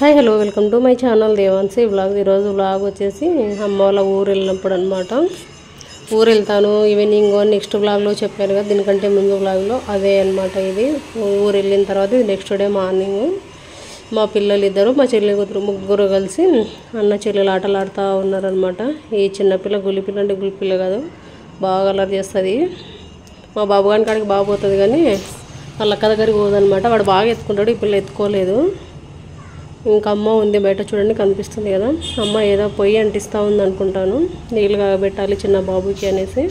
Hi hello welcome to my channel Devansi vlog. ఈరోజు vlog వచ్చేసి అమ్మ వాళ్ళ ఊరు వెళ్ళినప్పుడు అనమాట. ఊరు వెళ్తాను ఈవినింగ్ నెక్స్ట్ వ్లాగ్లో చెప్పాను కదా, దీనికంటే ముందు వ్లాగ్లో అదే అనమాట. ఇది ఊరు వెళ్ళిన తర్వాత ఇది నెక్స్ట్ డే మార్నింగ్ మా పిల్లలు ఇద్దరు మా చెల్లి ముగ్గురు కలిసి అన్న చెల్లెలు ఆటలు ఆడుతూ ఉన్నారనమాట. ఈ చిన్నపిల్ల గులిపిల్ల అంటే గులిపిల్ల కాదు, బాగా అల్లరి చేస్తుంది. మా బాబు గాని కాడికి బాగా పోతుంది కానీ వాళ్ళ అక్క దగ్గరికి పోదనమాట. వాడు బాగా ఎత్తుకుంటాడు, ఈ పిల్ల ఎత్తుకోలేదు. ఇంకా అమ్మ ఉంది బయట చూడండి, కనిపిస్తుంది కదా. అమ్మ ఏదో పొయ్యి అంటిస్తూ ఉంది అనుకుంటాను, నీళ్ళు కాగబెట్టాలి చిన్న బాబుకి అనేసి.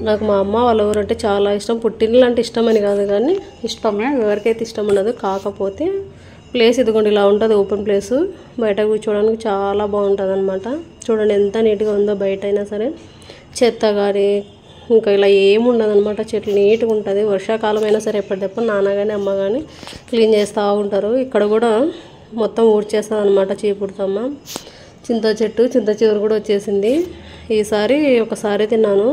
నాకు మా అమ్మ వాళ్ళ ఊరు అంటే చాలా ఇష్టం. పుట్టినలు అంటే ఇష్టం అని కాదు కానీ ఇష్టమే, ఎవరికైతే ఇష్టం ఉండదు. కాకపోతే ప్లేస్ ఇదిగోండి ఇలా ఉంటుంది, ఓపెన్ ప్లేసు. బయట కూర్చోడానికి చాలా బాగుంటుంది అనమాట. చూడండి ఎంత నీట్గా ఉందో బయట అయినా సరే. చెత్త కానీ ఇంకా ఇలా ఏముండదు అనమాట. చెట్లు నీట్గా ఉంటుంది. వర్షాకాలం అయినా సరే ఎప్పటికప్పుడు నాన్న కానీ అమ్మ కానీ క్లీన్ చేస్తూ ఉంటారు. ఇక్కడ కూడా మొత్తం ఊడ్చేస్తుంది అనమాట చీపుడుతమ్మ. చింత చిగురు కూడా వచ్చేసింది. ఈసారి ఒకసారి తిన్నాను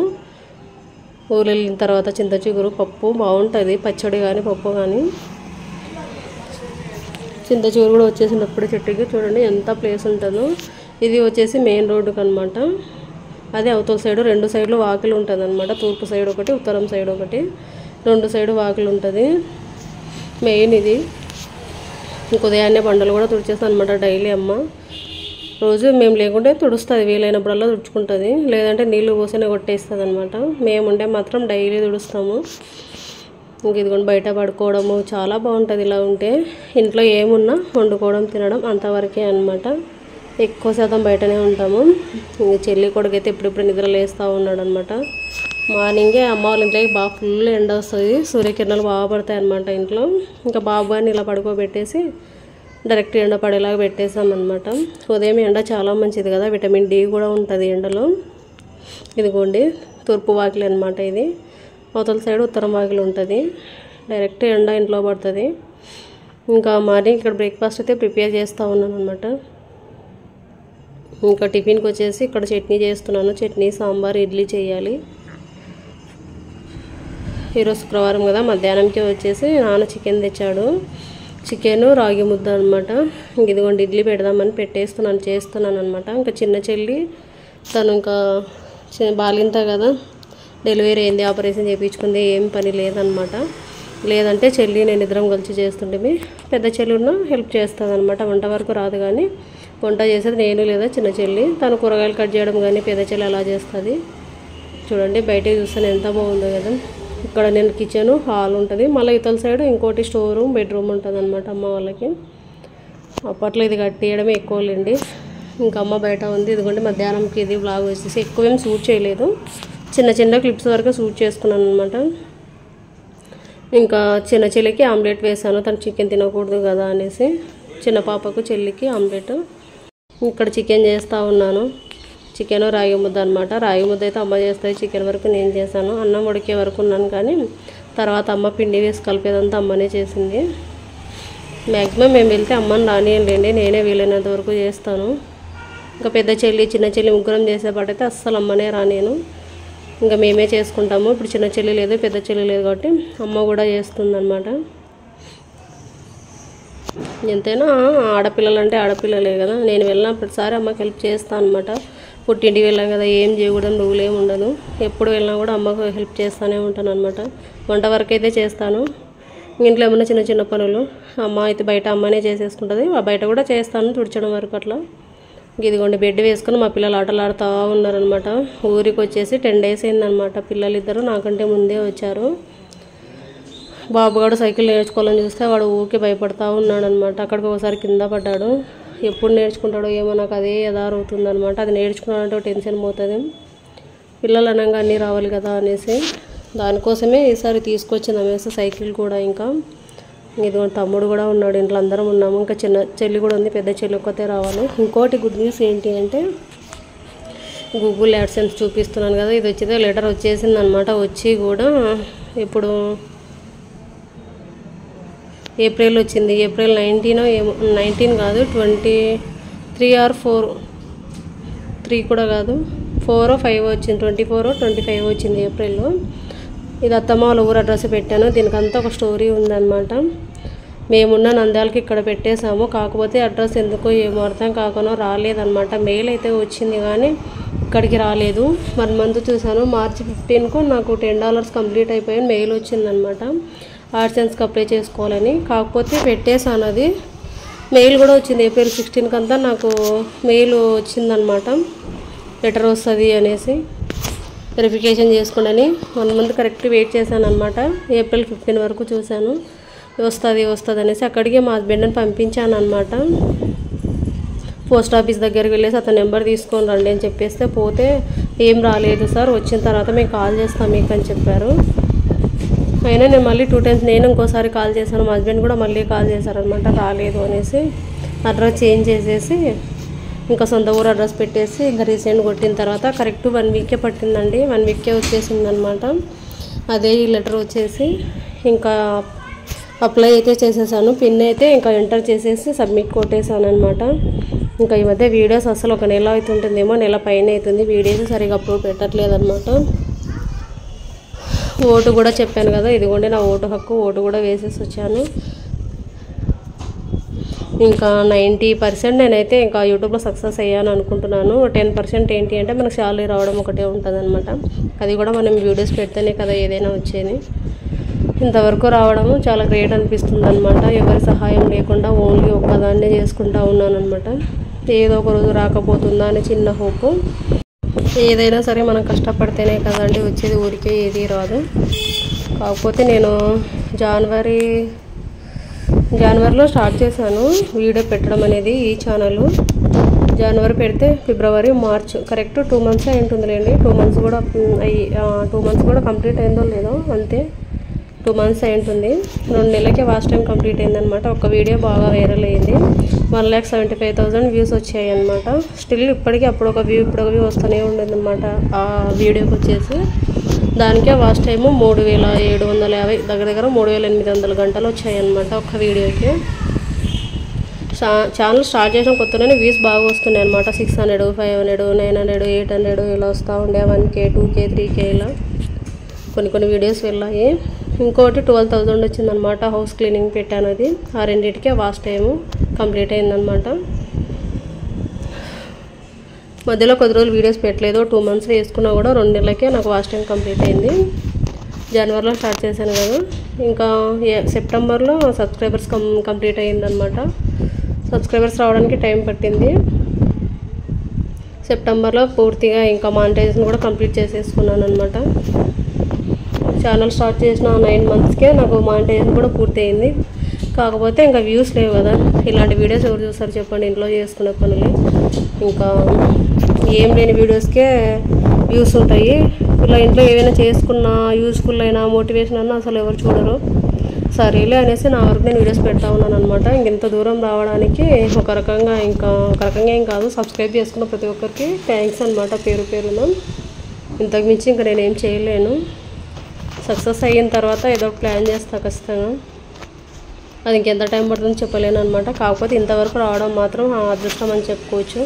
ఊరు వెళ్ళిన తర్వాత. చింత చిగురు పప్పు బాగుంటుంది, పచ్చడి కానీ పప్పు కానీ. చింత చిగురు కూడా వచ్చేసినప్పుడు చెట్టుకి చూడండి ఎంత ప్లేస్ ఉంటుందో. ఇది వచ్చేసి మెయిన్ రోడ్డుకి అనమాట. అదే అవతల సైడు రెండు సైడ్లు వాకిలు ఉంటుంది అనమాట. తూర్పు సైడ్ ఒకటి, ఉత్తరం సైడ్ ఒకటి, రెండు సైడు వాకిలు ఉంటుంది. మెయిన్ ఇది. ఉదయాన్నే బండలు కూడా తుడిచేస్తాను అనమాట డైలీ అమ్మ. రోజు మేము లేకుంటే తుడుస్తుంది, వీలైనప్పుడల్లా తుడుచుకుంటుంది. లేదంటే నీళ్ళు పోసినే కొట్టేస్తుంది అనమాట. మేముంటే మాత్రం డైలీ తుడుస్తాము. ఇంక ఇదిగోండి బయట పడుకోవడము చాలా బాగుంటుంది ఇలా ఉంటే. ఇంట్లో ఏమున్నా వండుకోవడం తినడం అంతవరకే అనమాట. ఎక్కువ శాతం బయటనే ఉంటాము. ఇంక చెల్లి కొడుకైతే ఇప్పుడిప్పుడు నిద్ర లేస్తూ ఉన్నాడు అనమాట. మార్నింగే అమ్మ వాళ్ళ ఇంట్లోకి బాగా ఫుల్ ఎండ వస్తుంది, సూర్యకిరణాలు బాగా పడతాయి అనమాట ఇంట్లో. ఇంకా బాబు గారిని ఇలా పడుకోబెట్టేసి డైరెక్ట్ ఎండ పడేలాగా పెట్టేసామన్నమాట. ఉదయం ఎండ చాలా మంచిది కదా, విటమిన్ డి కూడా ఉంటుంది ఎండలో. ఇదిగోండి తూర్పు వాకిలి అనమాట ఇది. అవతల సైడ్ ఉత్తరం వాకిలి ఉంటుంది. డైరెక్ట్ ఎండ ఇంట్లో పడుతుంది. ఇంకా మార్నింగ్ ఇక్కడ బ్రేక్ఫాస్ట్ అయితే ప్రిపేర్ చేస్తూ ఉన్నాను అనమాట. ఇంకా టిఫిన్కి వచ్చేసి ఇక్కడ చట్నీ చేస్తున్నాను. చట్నీ, సాంబార్, ఇడ్లీ చేయాలి. ఈరోజు శుక్రవారం కదా, మధ్యాహ్నంకి వచ్చేసి నాన్న చికెన్ తెచ్చాడు. చికెను రాగి ముద్ద అనమాట. ఇంక ఇదిగోండి ఇడ్లీ పెడదామని చేస్తున్నాను అనమాట. ఇంకా చిన్న చెల్లి తను ఇంకా బాలింత కదా, డెలివరీ అయింది, ఆపరేషన్ చేయించుకుంది, ఏం పని లేదనమాట. లేదంటే చెల్లి నేను ఇద్దరం కలిసి చేస్తుంటే పెద్ద చెల్లి ఉన్న హెల్ప్ చేస్తుంది అనమాట. వంట వరకు రాదు కానీ వంట చేసేది నేను లేదా చిన్న చెల్లి. తను కూరగాయలు కట్ చేయడం కానీ పెద్ద చెల్లి అలా చేస్తుంది. చూడండి బయటకు చూస్తాను ఎంత బాగుందో కదా. ఇక్కడ నేను కిచెను, హాల్ ఉంటుంది. మళ్ళీ ఇతల సైడ్ ఇంకోటి స్టోర్ రూమ్, బెడ్రూమ్ ఉంటుంది అనమాట అమ్మ వాళ్ళకి. అప్పట్లో ఇది కట్టేయడమే ఎక్కువలేండి. ఇంకా అమ్మ బయట ఉంది. ఇదిగోండి మధ్యాహ్నంకి ఇది బ్లాగ్ వచ్చేసి ఎక్కువేం షూట్ చేయలేదు, చిన్న క్లిప్స్ వరకు షూట్ చేసుకున్నాను అనమాట. ఇంకా చిన్న చెల్లికి ఆమ్లెట్ వేసాను, తను చికెన్ తినకూడదు కదా అనేసి. చిన్న పాపకు చెల్లికి ఆమ్లెట్. ఇక్కడ చికెన్ చేస్తూ ఉన్నాను. చికెన్ రాగి ముద్ద అనమాట. రాగి ముద్ద అయితే అమ్మ చేస్తుంది, చికెన్ వరకు నేను చేశాను. అన్నం ఉడికే వరకు ఉన్నాను కానీ తర్వాత అమ్మ పిండి వేసి కలిపేదంతా అమ్మనే చేసింది. మ్యాక్సిమం మేము వెళ్తే అమ్మని రానియండి, నేనే వీలైనంత వరకు చేస్తాను. ఇంకా పెద్ద చెల్లి చిన్న చెల్లి ముగ్గురం చేసేపాటైతే అస్సలు అమ్మనే రానేను. ఇంకా మేమే చేసుకుంటాము. ఇప్పుడు చిన్న చెల్లి లేదు, పెద్ద చెల్లి లేదు కాబట్టి అమ్మ కూడా చేస్తుందన్నమాట. ఎంతైనా ఆడపిల్లలు అంటే ఆడపిల్లలే కదా. నేను వెళ్ళిన ప్రతిసారి అమ్మకి హెల్ప్ చేస్తాను అనమాట. పుట్టింటికి వెళ్ళాం కదా, ఏం చేయకూడదు రూల్ ఏమి ఉండదు. ఎప్పుడు వెళ్ళినా కూడా అమ్మకు హెల్ప్ చేస్తూనే ఉంటాను అనమాట. వంట వరకు అయితే చేస్తాను. ఇంట్లో ఏమన్నా చిన్న పనులు అమ్మ అయితే బయట అమ్మనే చేసేసుకుంటుంది. బయట కూడా చేస్తాను తుడిచడం వరకు అట్లా. ఇదిగోండి బెడ్ వేసుకొని మా పిల్లలు ఆటలు ఆడుతూ ఉన్నారనమాట. ఊరికి వచ్చేసి 10 days అయిందనమాట. పిల్లలు ఇద్దరు నాకంటే ముందే వచ్చారు. బాబుగాడు సైకిల్ నేర్చుకోవాలని చూస్తే వాడు ఊరికే భయపడతా ఉన్నాడు అనమాట. అక్కడికి ఒకసారి కింద పడ్డాడు. ఎప్పుడు నేర్చుకుంటాడో ఏమో, నాకు అదే యదారవుతుంది అనమాట. అది నేర్చుకున్నాడంటే టెన్షన్ పోతుంది. పిల్లలు అనగా అన్నీ రావాలి కదా అనేసి దానికోసమే ఈసారి తీసుకొచ్చింది అనేసి సైకిల్ కూడా. ఇంకా ఇదిగోండి తమ్ముడు కూడా ఉన్నాడు, ఇంట్లో అందరం ఉన్నాము. ఇంకా చిన్న చెల్లి కూడా ఉంది, పెద్ద చెల్లి ఒక్కతే రావాలి. ఇంకోటి గుడ్ న్యూస్ ఏంటి అంటే గూగుల్ యాడ్సెన్స్ చూపిస్తున్నాను కదా, ఇది వచ్చేదే లెటర్ వచ్చేసింది అనమాట. వచ్చి కూడా ఇప్పుడు ఏప్రిల్ వచ్చింది. ఏప్రిల్ 19 కాదు 23 or 4, 3 కూడా కాదు 4 or 5 వచ్చింది. 24 or 25 వచ్చింది ఏప్రిల్లో. ఇది అత్తమ్మ వాళ్ళ ఊరు అడ్రస్ పెట్టాను. దీనికంతా ఒక స్టోరీ ఉందన్నమాట. మేమున్న నంద్యాలకి ఇక్కడ పెట్టేశాము. కాకపోతే అడ్రస్ ఎందుకో ఏమో అర్థం కాకనో రాలేదన్నమాట. మెయిల్ అయితే వచ్చింది కానీ ఇక్కడికి రాలేదు. 1 మంత్ చూసాను. మార్చి 15కు నాకు $10 కంప్లీట్ అయిపోయి మెయిల్ వచ్చిందనమాట. AdSenseకి అప్లై చేసుకోవాలని. కాకపోతే పెట్టేశాను, అది మెయిల్ కూడా వచ్చింది. ఏప్రిల్ 16కి అంతా నాకు మెయిల్ వచ్చిందనమాట, లెటర్ వస్తుంది అనేసి వెరిఫికేషన్ చేసుకోండి. 1 మంత్ కరెక్ట్ వెయిట్ చేశాను అనమాట. ఏప్రిల్ 15 వరకు చూశాను, వస్తుంది అనేసి అక్కడికి మా హస్బెండ్ని పంపించాను అనమాట. పోస్ట్ ఆఫీస్ దగ్గరికి వెళ్ళేసి అతని నెంబర్ తీసుకొని రండి అని చెప్పేస్తే పోతే ఏం రాలేదు సార్, వచ్చిన తర్వాత మేము కాల్ చేస్తాం మీకు అని చెప్పారు. అయినా నేను మళ్ళీ 2 times నేను ఇంకోసారి కాల్ చేశాను. మా హస్బెండ్ కూడా మళ్ళీ కాల్ చేశారనమాట, రాలేదు అనేసి. అడ్రస్ చేంజ్ చేసేసి ఇంకా సొంత ఊరు అడ్రస్ పెట్టేసి ఇంకా రీసెంట్ కొట్టిన తర్వాత కరెక్ట్ 1 వీకే పట్టిందండి. 1 వీకే వచ్చేసింది అనమాట. అదే ఈ లెటర్ వచ్చేసి ఇంకా అప్లై అయితే చేసేసాను. పిన్ అయితే ఇంకా ఎంటర్ చేసేసి సబ్మిట్ కొట్టేసాను అనమాట. ఇంకా ఈ మధ్య వీడియోస్ అసలు 1 నెల అవుతుంటుందేమో, నెల పైన అవుతుంది, వీడియోస్ సరిగా అప్లోడ్ పెట్టట్లేదు అనమాట. ఓటు కూడా చెప్పాను కదా, ఇదిగోండి నా ఓటు హక్కు, ఓటు కూడా వేసేసి వచ్చాను. ఇంకా 90% నేనైతే ఇంకా యూట్యూబ్లో సక్సెస్ అయ్యాను అనుకుంటున్నాను. 10% ఏంటి అంటే మనకు శాలరీ రావడం ఒకటే ఉంటుంది అనమాట. అది కూడా మనం వీడియోస్ పెడితేనే కదా ఏదైనా వచ్చేది. ఇంతవరకు రావడము చాలా గ్రేట్ అనిపిస్తుంది అనమాట. ఎవరి సహాయం లేకుండా ఓన్లీ ఒక్కదాన్నే చేసుకుంటూ ఉన్నాను అనమాట. ఏదో ఒక రోజు రాకపోతుందా అని చిన్న హోపు. ఏదైనా సరే మనం కష్టపడితేనే కదండి వచ్చేది, ఊరికే ఏది రాదు. కాకపోతే నేను జనవరిలో స్టార్ట్ చేశాను వీడియో పెట్టడం అనేది. ఈ ఛానల్ జనవరి పెడితే ఫిబ్రవరి, మార్చ్ కరెక్ట్ 2 months అయి ఉంటుందిలేండి. 2 months కూడా 2 months కూడా కంప్లీట్ అయిందో లేదో, అంతే 2 months అయి ఉంటుంది. 2 నెలలకే వాచ్ టైం కంప్లీట్ అయిందనమాట. ఒక వీడియో బాగా వైరల్ అయ్యింది. 1,75,000 వ్యూస్ వచ్చాయి అనమాట. స్టిల్ ఇప్పటికీ అప్పుడు ఒక వ్యూ ఇప్పుడు ఒక వ్యూ వస్తూనే ఉండేదన్నమాట. ఆ వీడియోకి వచ్చేసి దానికే వాచ్ టైము 3,750, దగ్గర 3,800 గంటలు వచ్చాయి అనమాట ఒక వీడియోకి. ఛానల్ స్టార్ట్ చేసిన కొత్తలోనే వ్యూస్ బాగా వస్తున్నాయి అనమాట. 600, 500, 900, 800 ఇలా వస్తూ ఉండే. 1K, 2K, 3K ఇలా కొన్ని వీడియోస్ వెళ్ళాయి. ఇంకోటి 12,000 వచ్చిందనమాట. హౌస్ క్లీనింగ్ పెట్టాను, అది ఆ రెండింటికే వాచ్ టైము కంప్లీట్ అయిందనమాట. మధ్యలో కొద్ది రోజులు వీడియోస్ పెట్టలేదు. 2 months వేసుకున్నా కూడా 2 నెలలకే నాకు వాచ్ టైం కంప్లీట్ అయింది. జనవరిలో స్టార్ట్ చేశాను కదా, ఇంకా సెప్టెంబర్లో సబ్స్క్రైబర్స్ కంప్లీట్ అయ్యిందనమాట. సబ్స్క్రైబర్స్ రావడానికి టైం పట్టింది. సెప్టెంబర్లో పూర్తిగా ఇంకా మానిటైజేషన్ కూడా కంప్లీట్ చేసేసుకున్నాను అనమాట. ఛానల్ స్టార్ట్ చేసిన 9 monthsకే నాకు మానిటైజేషన్ కూడా పూర్తి అయింది. కాకపోతే ఇంకా వ్యూస్ లేవు కదా, ఇలాంటి వీడియోస్ ఎవరు చూస్తారు చెప్పండి, ఇంట్లో చేసుకునే పనులు. ఇంకా ఏం లేని వీడియోస్కే వ్యూస్ ఉంటాయి. ఇలా ఇంట్లో ఏమైనా చేసుకున్నా యూస్ఫుల్ అయినా మోటివేషన్ అన్నా అసలు ఎవరు చూడరు. సరేలే అనేసి నా వరకు నేను వీడియోస్ పెడతా ఉన్నాను అనమాట. ఇంత దూరం రావడానికి ఒక రకంగా ఏం కాదు, సబ్స్క్రైబ్ చేసుకున్న ప్రతి ఒక్కరికి థ్యాంక్స్ అనమాట, పేరున. ఇంతకు మించి ఇంకా నేనేం చేయలేను. సక్సెస్ అయిన తర్వాత ఏదో ప్లాన్ చేస్తా ఖచ్చితంగా. అది ఇంకెంత టైం పడుతుందో చెప్పలేను అనమాట. కాకపోతే ఇంతవరకు రావడం మాత్రం అదృష్టం అని చెప్పుకోవచ్చు.